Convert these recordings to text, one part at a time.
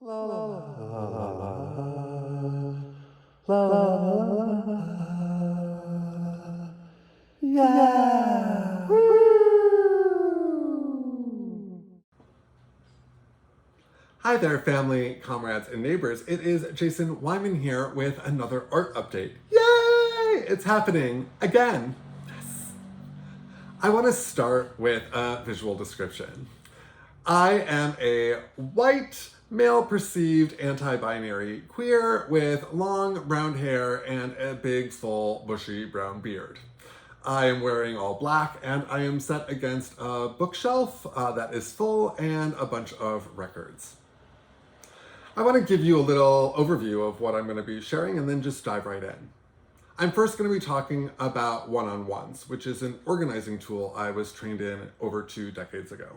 La la la la la la la. Yeah. Woo! Hi there, family, comrades, and neighbors. It is Jason Wyman here with another art update. Yay! It's happening again. Yes. I want to start with a visual description. I am a white, male-perceived, anti-binary queer with long brown hair and a big, full, bushy brown beard. I am wearing all black and I am set against a bookshelf that is full and a bunch of records. I want to give you a little overview of what I'm going to be sharing and then just dive right in. I'm first going to be talking about OneonOnes, which is an organizing tool I was trained in over 2 decades ago.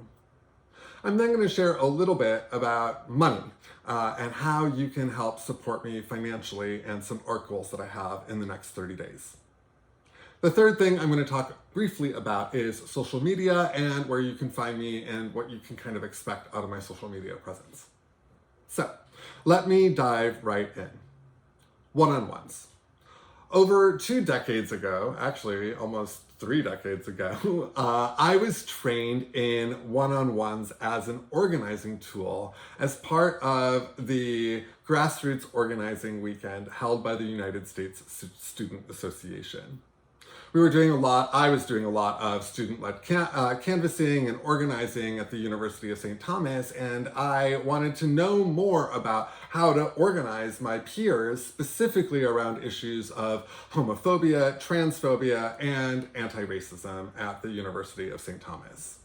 I'm then going to share a little bit about money and how you can help support me financially and some art goals that I have in the next 30 days. The third thing I'm going to talk briefly about is social media and where you can find me and what you can kind of expect out of my social media presence. So let me dive right in. OneonOnes. Over 2 decades ago, actually almost 3 decades ago, I was trained in OneonOnes as an organizing tool as part of the grassroots organizing weekend held by the United States Student Association. I was doing a lot of student-led canvassing and organizing at the University of St. Thomas, and I wanted to know more about how to organize my peers, specifically around issues of homophobia, transphobia, and anti-racism at the University of St. Thomas.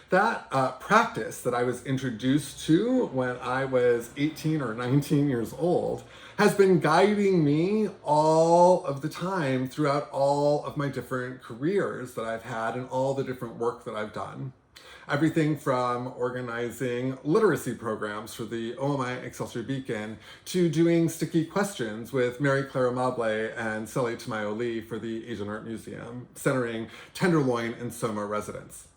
That practice that I was introduced to when I was 18 or 19 years old has been guiding me all of the time throughout all of my different careers that I've had and all the different work that I've done. Everything from organizing literacy programs for the OMI Excelsior Beacon to doing sticky questions with Mary Clara Mable and Sele Tamayo Lee for the Asian Art Museum, centering Tenderloin and Soma residents.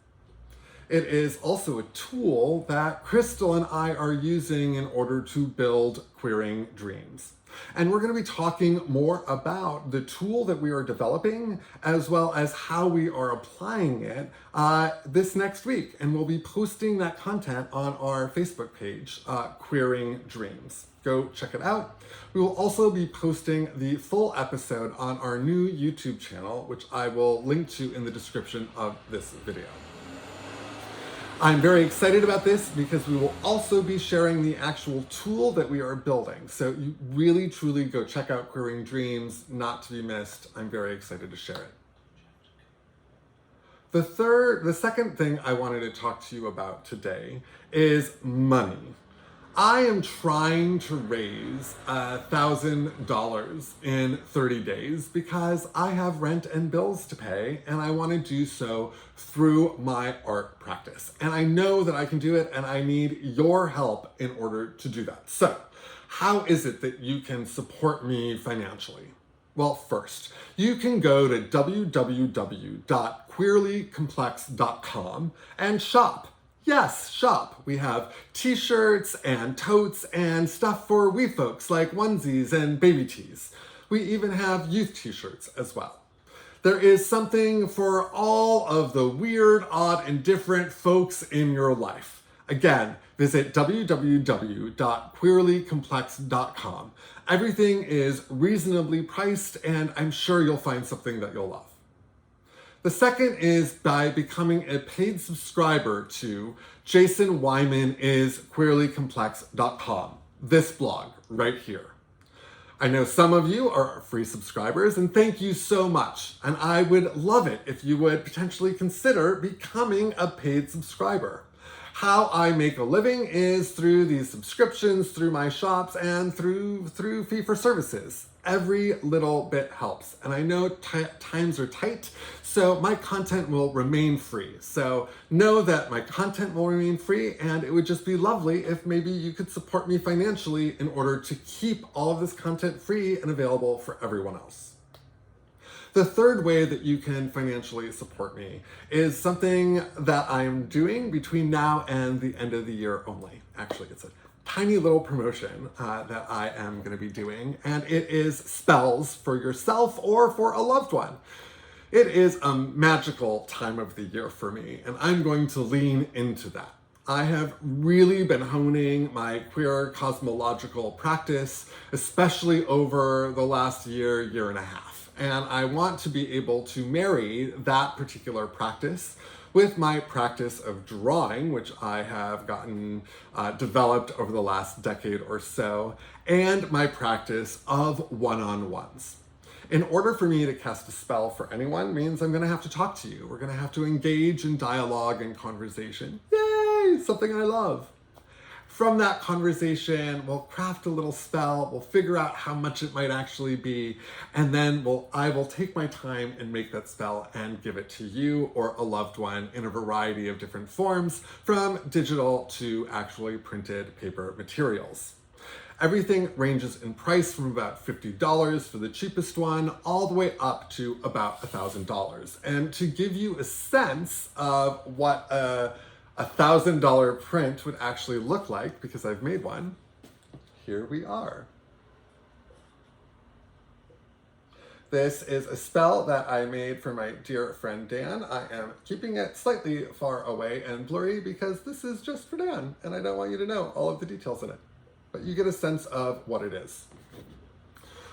It is also a tool that Crystal and I are using in order to build Queering Dreams. And we're going to be talking more about the tool that we are developing as well as how we are applying it this next week. And we'll be posting that content on our Facebook page, Queering Dreams. Go check it out. We will also be posting the full episode on our new YouTube channel, which I will link to in the description of this video. I'm very excited about this because we will also be sharing the actual tool that we are building. So you really, truly go check out Queering Dreams, not to be missed. I'm very excited to share it. The second thing I wanted to talk to you about today is money. I am trying to raise $1,000 in 30 days because I have rent and bills to pay and I want to do so through my art practice. And I know that I can do it and I need your help in order to do that. So, how is it that you can support me financially? Well, first, you can go to www.queerlycomplex.com and shop. Yes, shop. We have t-shirts and totes and stuff for wee folks like onesies and baby tees. We even have youth t-shirts as well. There is something for all of the weird, odd, and different folks in your life. Again, visit www.queerlycomplex.com. Everything is reasonably priced and I'm sure you'll find something that you'll love. The second is by becoming a paid subscriber to jasonwymanisqueerlycomplex.com, this blog right here. I know some of you are free subscribers and thank you so much. And I would love it if you would potentially consider becoming a paid subscriber. How I make a living is through these subscriptions, through my shops, and through fee for services. Every little bit helps. And I know times are tight, so my content will remain free. So know that my content will remain free, and it would just be lovely if maybe you could support me financially in order to keep all of this content free and available for everyone else. The third way that you can financially support me is something that I'm doing between now and the end of the year only. Actually, it's a tiny little promotion that I am going to be doing, and it is spells for yourself or for a loved one. It is a magical time of the year for me, and I'm going to lean into that. I have really been honing my queer cosmological practice, especially over the last year, year and a half. And I want to be able to marry that particular practice with my practice of drawing, which I have gotten developed over the last decade or so, and my practice of one-on-ones. In order for me to cast a spell for anyone means I'm going to have to talk to you. We're going to have to engage in dialogue and conversation. Yay! Something I love. From that conversation, we'll craft a little spell, we'll figure out how much it might actually be, and then I will take my time and make that spell and give it to you or a loved one in a variety of different forms, from digital to actually printed paper materials. Everything ranges in price from about $50 for the cheapest one all the way up to about $1,000. And to give you a sense of what a $1,000 print would actually look like, because I've made one, here we are. This is a spell that I made for my dear friend Dan. I am keeping it slightly far away and blurry because this is just for Dan, and I don't want you to know all of the details in it. But you get a sense of what it is.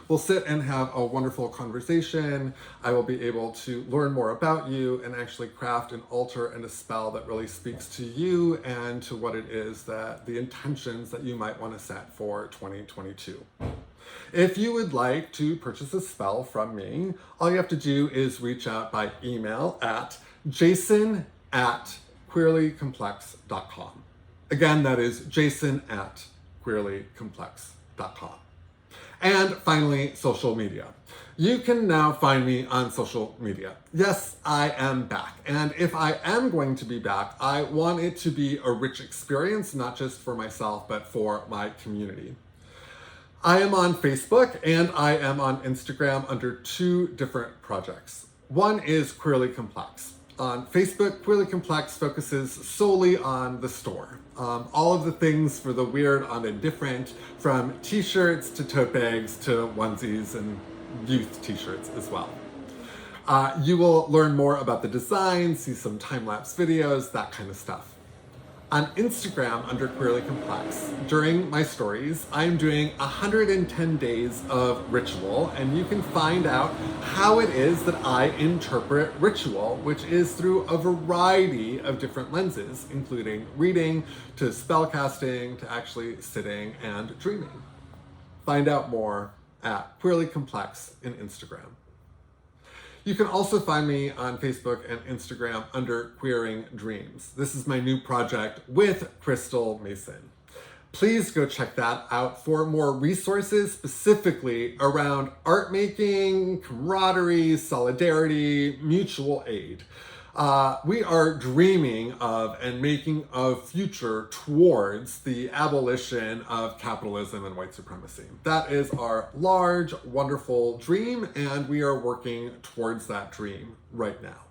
We'll sit and have a wonderful conversation. I will be able to learn more about you and actually craft an altar and a spell that really speaks to you and to what it is that the intentions that you might want to set for 2022. If you would like to purchase a spell from me, all you have to do is reach out by email at jason@queerlycomplex.com. Again, that is jason@queerlycomplex.com. And finally, social media. You can now find me on social media. Yes, I am back. And if I am going to be back, I want it to be a rich experience, not just for myself, but for my community. I am on Facebook and I am on Instagram under two different projects. One is Queerly Complex. On Facebook, Queerly Complex focuses solely on the store. All of the things for the weird on indifferent, from t-shirts to tote bags to onesies and youth t-shirts as well. You will learn more about the design, see some time-lapse videos, that kind of stuff. On Instagram under Queerly Complex, during my stories, I'm doing 110 days of ritual, and you can find out how it is that I interpret ritual, which is through a variety of different lenses, including reading to spellcasting to actually sitting and dreaming. Find out more at Queerly Complex in Instagram. You can also find me on Facebook and Instagram under Queering Dreams. This is my new project with Crystal Mason. Please go check that out for more resources specifically around art making, camaraderie, solidarity, mutual aid. We are dreaming of and making a future towards the abolition of capitalism and white supremacy. That is our large, wonderful dream, and we are working towards that dream right now.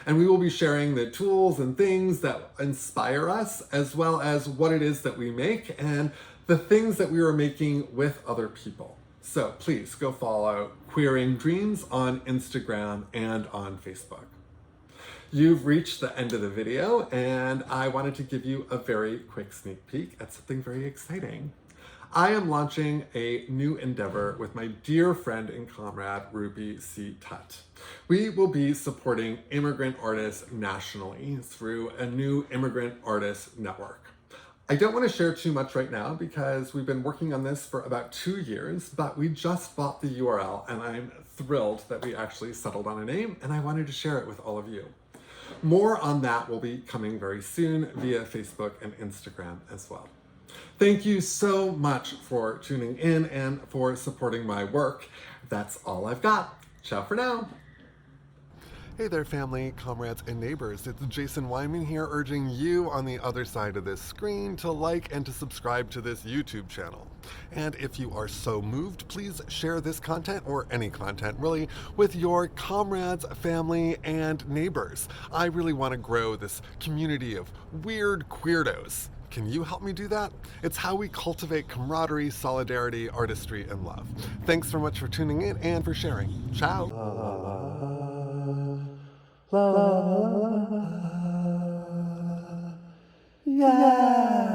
And we will be sharing the tools and things that inspire us, as well as what it is that we make and the things that we are making with other people. So please go follow Queering Dreams on Instagram and on Facebook. You've reached the end of the video, and I wanted to give you a very quick sneak peek at something very exciting. I am launching a new endeavor with my dear friend and comrade, Rupy C. We will be supporting immigrant artists nationally through a new immigrant artist network. I don't want to share too much right now because we've been working on this for about 2 years, but we just bought the URL, and I'm thrilled that we actually settled on a name, and I wanted to share it with all of you. More on that will be coming very soon via Facebook and Instagram as well. Thank you so much for tuning in and for supporting my work. That's all I've got. Ciao for now. Hey there, family, comrades, and neighbors. It's Jason Wyman here, urging you on the other side of this screen to like and to subscribe to this YouTube channel. And if you are so moved, please share this content, or any content really, with your comrades, family, and neighbors. I really want to grow this community of weird queerdos. Can you help me do that? It's how we cultivate camaraderie, solidarity, artistry, and love. Thanks so much for tuning in and for sharing. Ciao. Yeah.